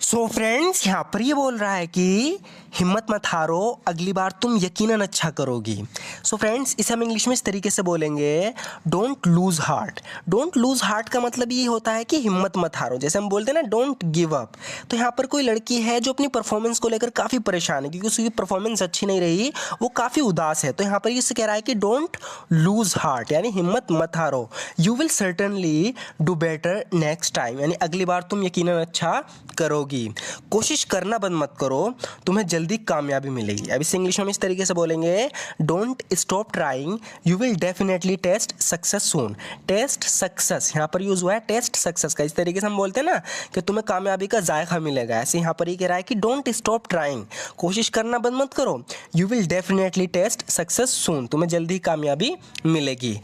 So friends, यहाँ पर ये बोल रहा है कि हिम्मत मत हारो, अगली बार तुम यकीनन अच्छा करोगी। सो फ्रेंड्स, इसे हम इंग्लिश में इस तरीके से बोलेंगे, don't lose heart. Don't lose heart का मतलब ये होता है कि हिम्मत मत हारो। जैसे हम बोलते हैं ना, डोंट गिव अप। तो यहाँ पर कोई लड़की है जो अपनी परफॉर्मेंस को लेकर काफ़ी परेशान है क्योंकि उसकी परफॉर्मेंस अच्छी नहीं रही, वो काफ़ी उदास है। तो यहाँ पर इससे कह रहा है कि डोंट लूज हार्ट, यानी हिम्मत मत हारो। You will certainly do better next time, यानी अगली बार तुम यकीनन अच्छा करोगी। कोशिश करना बंद मत करो, तुम्हें जल्दी कामयाबी मिलेगी। अब इसे इंग्लिश में इस तरीके से बोलेंगे, don't stop trying, you will definitely taste success soon. Taste success यहाँ पर यूज हुआ है, टेस्ट सक्सेस का। इस तरीके से हम बोलते हैं ना कि तुम्हें कामयाबी का जायका मिलेगा, ऐसे यहाँ पर ये कह रहा है कि डोंट स्टॉप ट्राइंग, कोशिश करना बंद मत करो। You will definitely taste success soon, तुम्हें जल्दी कामयाबी मिलेगी।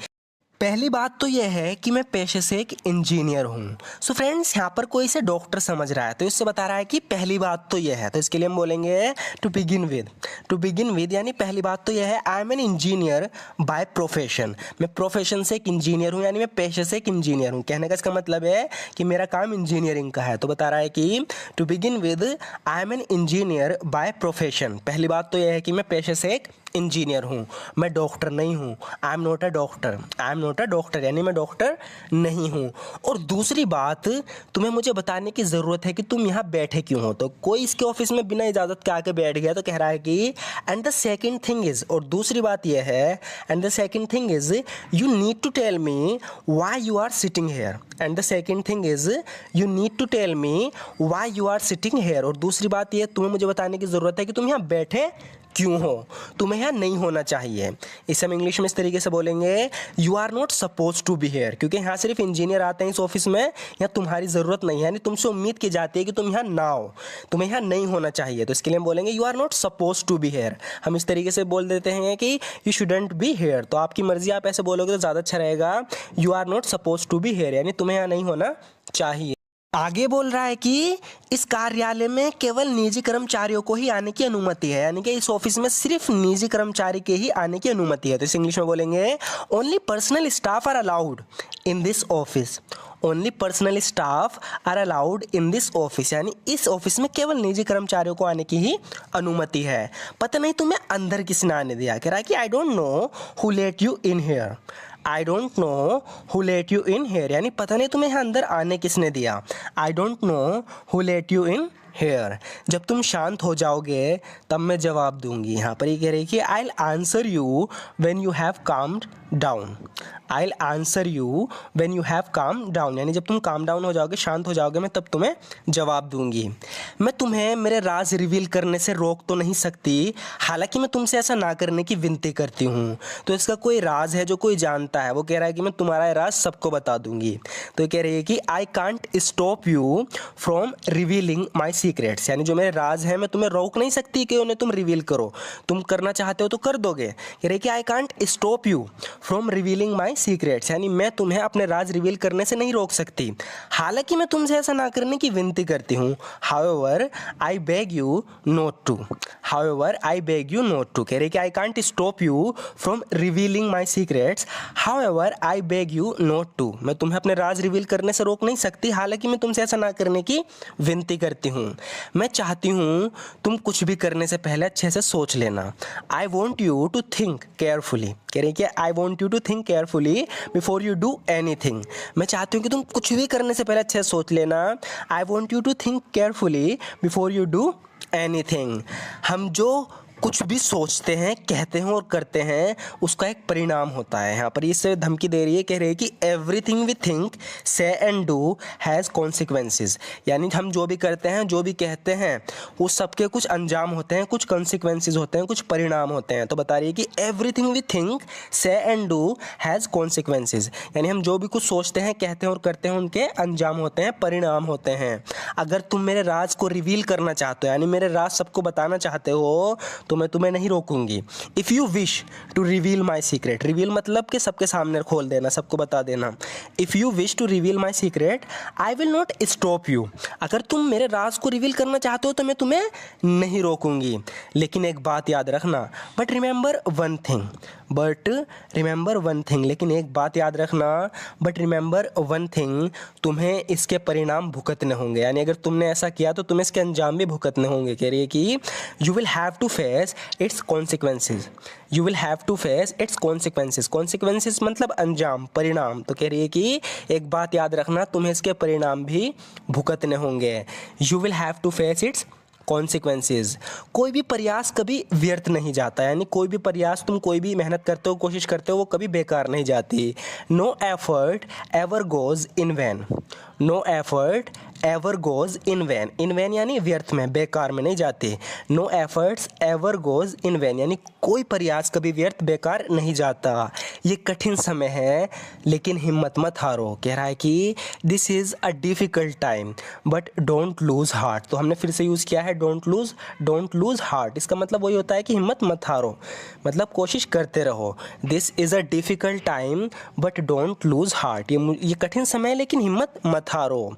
पहली बात तो यह है कि मैं पेशे से एक इंजीनियर हूँ। सो फ्रेंड्स, यहाँ पर कोई इसे डॉक्टर समझ रहा है तो इससे बता रहा है कि पहली बात तो यह है। तो इसके लिए हम बोलेंगे to begin with. To begin with यानी पहली बात तो यह है, I am an engineer by profession. मैं प्रोफेशन से एक इंजीनियर हूँ, यानी मैं पेशे से एक इंजीनियर हूँ। कहने का इसका मतलब है कि मेरा काम इंजीनियरिंग का है। तो बता रहा है कि to begin with I am an engineer by profession. पहली बात तो यह है कि मैं पेशे से एक इंजीनियर हूँ, मैं डॉक्टर नहीं हूँ। I am not a doctor, I am not a doctor यानी मैं डॉक्टर नहीं हूँ। और दूसरी बात, तुम्हें मुझे बताने की ज़रूरत है कि तुम यहाँ बैठे क्यों हो। तो कोई इसके ऑफिस में बिना इजाज़त के आके बैठ गया तो कह रहा है कि and the second thing is, और दूसरी बात यह है, and the second thing is you need to tell me why you are sitting here. And the second thing is you need to tell me why you are sitting here. और दूसरी बात यह, तुम्हें मुझे बताने की ज़रूरत है कि तुम यहाँ बैठे क्यों हो, तुम्हें यहाँ नहीं होना चाहिए। इसे हम इंग्लिश में इस तरीके से बोलेंगे, you are not suppose to be here. क्योंकि यहाँ सिर्फ इंजीनियर आते हैं इस ऑफिस में, यहाँ तुम्हारी ज़रूरत नहीं है, यानी तुमसे उम्मीद की जाती है कि तुम यहाँ ना हो, तुम्हें यहाँ नहीं होना चाहिए। तो इसके लिए हम बोलेंगे, you are not suppose to be here. हम इस तरीके से बोल देते हैं कि यू शुडेंट बी हेयर। तो आपकी मर्जी, आप ऐसे बोलोगे तो ज़्यादा अच्छा रहेगा, you are not suppose to be here, यानी तुम्हें यहाँ नहीं होना चाहिए। आगे बोल रहा है कि इस कार्यालय में केवल निजी कर्मचारियों को ही आने की अनुमति है, यानी कि इस ऑफिस में सिर्फ निजी कर्मचारी के ही आने की अनुमति है। तो इस इंग्लिश में बोलेंगे, only personal staff are allowed in this office. Only personal staff are allowed in this office, यानी इस ऑफिस में केवल निजी कर्मचारियों को आने की ही अनुमति है। पता नहीं तुम्हें अंदर किसने आने दिया। कह रहा है कि I don't know who let you in here. I don't know who let you in here, यानी पता नहीं तुम्हें यहाँ अंदर आने किसने दिया। I don't know who let you in here. जब तुम शांत हो जाओगे तब मैं जवाब दूंगी। यहाँ पर ये कह रही है कि I will answer you when you have calmed down. I will answer you when you have calm down, यानी जब तुम काम डाउन हो जाओगे, शांत हो जाओगे, मैं तब तुम्हें जवाब दूंगी। मैं तुम्हें मेरे राज रिवील करने से रोक तो नहीं सकती, हालांकि मैं तुमसे ऐसा ना करने की विनती करती हूँ। तो इसका कोई राज है जो कोई जानता है, वो कह रहा है कि मैं तुम्हारा राज सबको बता दूंगी। तो ये कह रही है कि I can't stop you from revealing my secrets, यानी जो मेरे राज हैं मैं तुम्हें रोक नहीं सकती कि उन्हें तुम रिवील करो। तुम करना चाहते हो तो कर दोगे। कह रही है कि I can't stop you from revealing my secrets, यानी मैं तुम्हें अपने राज रिवील करने से नहीं रोक सकती, हालांकि मैं तुमसे ऐसा ना करने की विनती करती हूँ। However I beg you not to. However I beg you not to, कह रही कि I can't stop you from revealing my secrets, however I beg you not to. मैं तुम्हें अपने राज रिवील करने से रोक नहीं सकती, हालांकि मैं तुमसे ऐसा ना करने की विनती करती हूँ। मैं चाहती हूँ तुम कुछ भी करने से पहले अच्छे से सोच लेना। I want you to think carefully, कह रही कि I want you to think carefully before you do anything. मैं चाहती हूँ कि तुम कुछ भी करने से पहले अच्छे से सोच लेना। I want you to think carefully before you do anything. हम जो कुछ भी सोचते हैं, कहते हैं और करते हैं, उसका एक परिणाम होता है। यहाँ पर इससे धमकी दे रही है, कह रही है कि एवरीथिंग वी थिंक से एंड डू हैज़ कॉन्सिक्वेंसेस, यानी हम जो भी करते हैं, जो भी कहते हैं, वो सबके कुछ अंजाम होते हैं, कुछ कॉन्सिक्वेंसेस होते हैं, कुछ परिणाम होते हैं। तो बता रही है कि एवरीथिंग वी थिंक से एंड डू हैज़ कॉन्सिक्वेंसेस, यानी हम जो भी कुछ सोचते हैं, कहते हैं और करते हैं, उनके अंजाम होते हैं, परिणाम होते हैं। अगर तुम मेरे राज को रिवील करना चाहते हो, यानी मेरे राज सबको बताना चाहते हो, तो मैं तुम्हें नहीं रोकूंगी। If you wish to reveal my secret, reveal मतलब कि सबके सामने खोल देना, सबको बता देना। If you wish to reveal my secret I will not stop you, अगर तुम मेरे राज को रिवील करना चाहते हो तो मैं तुम्हें नहीं रोकूंगी। लेकिन एक बात याद रखना, but remember one thing, but remember one thing, लेकिन एक बात याद रखना, बट रिमेंबर वन थिंग, तुम्हें इसके परिणाम भुगतने होंगे। यानी अगर तुमने ऐसा किया तो तुम्हें इसके अंजाम भी भुगतने होंगे। कह रही है कि you will have to face its consequences, you will have to face its consequences, consequences मतलब अंजाम, परिणाम। तो कह रही है कि एक बात याद रखना, तुम्हें इसके परिणाम भी भुगतने होंगे। You will have to face its consequences. कोई भी प्रयास कभी व्यर्थ नहीं जाता, यानी कोई भी प्रयास, तुम कोई भी मेहनत करते हो, कोशिश करते हो, वो कभी बेकार नहीं जाती। No effort ever goes in vain, no effort ever goes in vain, in vain यानी व्यर्थ में, बेकार में नहीं जाते। No efforts ever goes in vain यानी कोई प्रयास कभी व्यर्थ बेकार नहीं जाता। ये कठिन समय है लेकिन हिम्मत मत हारो। कह रहा है कि this is a difficult time but don't lose heart. तो हमने फिर से यूज़ किया है डोंट लूज़ हार्ट। इसका मतलब वही होता है कि हिम्मत मत हारो, मतलब कोशिश करते रहो। This is a difficult time but don't lose heart, ये कठिन समय है लेकिन हिम्मत मत हारो।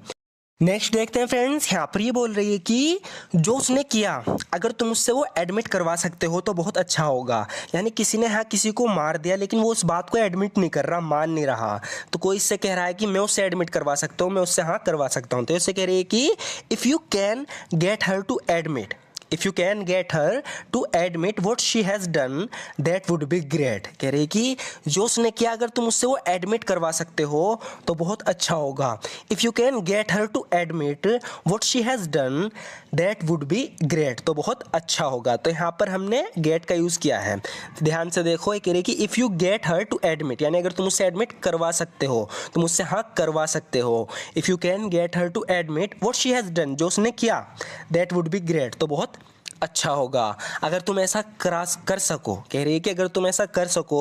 नेक्स्ट देखते हैं फ्रेंड्स, यहाँ पर ये बोल रही है कि जो उसने किया अगर तुम उससे वो एडमिट करवा सकते हो तो बहुत अच्छा होगा। यानी किसी ने हाँ किसी को मार दिया लेकिन वो उस बात को एडमिट नहीं कर रहा, मान नहीं रहा, तो कोई इससे कह रहा है कि मैं उससे एडमिट करवा सकता हूँ, मैं उससे हाँ करवा सकता हूँ। तो इससे कह रही है कि if you can get her to admit, if you can get her to admit what she has done that would be great. कह रही कि जो उसने किया अगर तुम उससे वो एडमिट करवा सकते हो तो बहुत अच्छा होगा। If you can get her to admit what she has done that would be great, तो बहुत अच्छा होगा। तो यहाँ पर हमने गेट का यूज़ किया है, ध्यान से देखो। ये कह रही कि if you get her to admit यानी अगर तुम उससे एडमिट करवा सकते हो, तुम उससे हाँ करवा सकते हो। If you can get her to admit what she has done, जो उसने किया, दैट वुड बी ग्रेट, तो बहुत अच्छा होगा। अगर तुम ऐसा कर सको, कह रही है कि अगर तुम ऐसा कर सको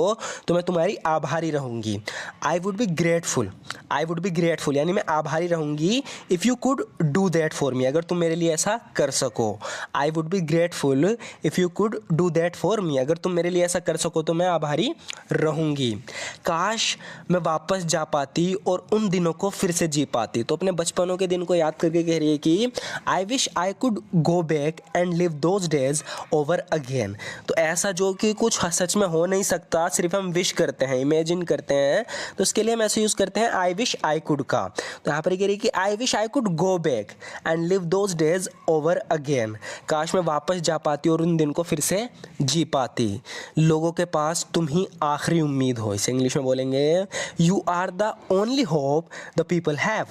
तो मैं तुम्हारी आभारी रहूँगी। I would be grateful, I would be grateful यानी मैं आभारी रहूँगी। If you could do that for me, अगर तुम मेरे लिए ऐसा कर सको। I would be grateful if you could do that for me, अगर तुम मेरे लिए ऐसा कर सको तो मैं आभारी रहूँगी। काश मैं वापस जा पाती और उन दिनों को फिर से जी पाती। तो अपने बचपनों के दिन को याद करके कह रही है कि I wish I could go back and live those days over again. तो ऐसा जो कि कुछ सच में हो नहीं सकता, सिर्फ हम विश करते हैं, इमेजिन करते हैं, तो उसके लिए हम ऐसे यूज़ करते हैं आई विश आई कुड का। तो यहाँ पर कह रही कि I wish I could go back and live those days over again, काश मैं वापस जा पाती और उन दिन को फिर से जी पाती। लोगों के पास तुम ही आखिरी उम्मीद हो, इसे इंग्लिश में बोलेंगे you are the only hope the people have,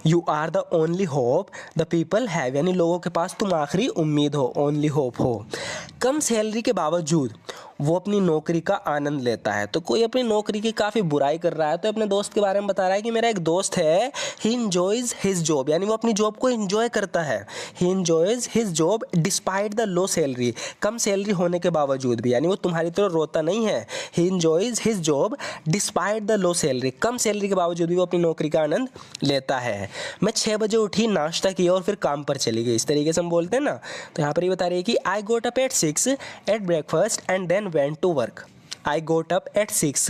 you are the only hope the people have यानी लोगों के पास तुम आखिरी उम्मीद हो, ओनली होप हो। कम सैलरी के बावजूद वो अपनी नौकरी का आनंद लेता है। तो कोई अपनी नौकरी की काफ़ी बुराई कर रहा है तो अपने दोस्त के बारे में बता रहा है कि मेरा एक दोस्त है, ही इंजॉयज हिज जॉब यानी वो अपनी जॉब को इंजॉय करता है। He enjoys his job despite the low salary, come salary होने के बावजूद भी, यानी वो तुम्हारी तरह रोता नहीं है। He enjoys his job despite the low salary, come salary के बावजूद भी वो अपनी नौकरी का आनंद लेता है। मैं 6 बजे उठी, नाश्ता किया और फिर काम पर चली गई, इस तरीके से हम बोलते हैं ना। तो यहाँ पर ये बता रही है कि I got up at 6 at breakfast and then went to work. I got up at 6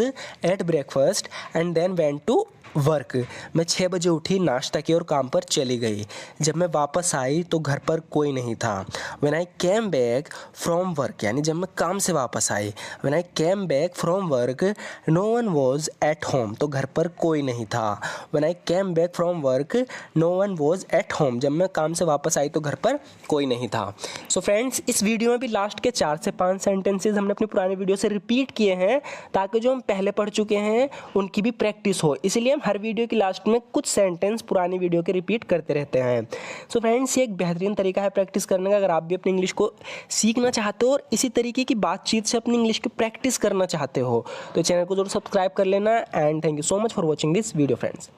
at breakfast and then went to work. मैं 6 बजे उठी, नाश्ता किया और काम पर चली गई। जब मैं वापस आई तो घर पर कोई नहीं था। When I came back from work यानी जब मैं काम से वापस आई, When I came back from work no one was at home तो घर पर कोई नहीं था। When I came back from work no one was at home जब मैं काम से वापस आई तो घर पर कोई नहीं था। सो फ्रेंड्स, इस वीडियो में भी लास्ट के 4 से 5 सेंटेंसेज हमने अपनी पुरानी वीडियो से रिपीट किए हैं ताकि जो हम पहले पढ़ चुके हैं उनकी भी प्रैक्टिस हो। इसीलिए हम हर वीडियो की लास्ट में कुछ सेंटेंस पुरानी वीडियो के रिपीट करते रहते हैं। सो फ्रेंड्स, ये एक बेहतरीन तरीका है प्रैक्टिस करने का। अगर आप भी अपनी इंग्लिश को सीखना चाहते हो और इसी तरीके की बातचीत से अपनी इंग्लिश की प्रैक्टिस करना चाहते हो तो चैनल को जरूर सब्सक्राइब कर लेना। And thank you so much for watching this video friends.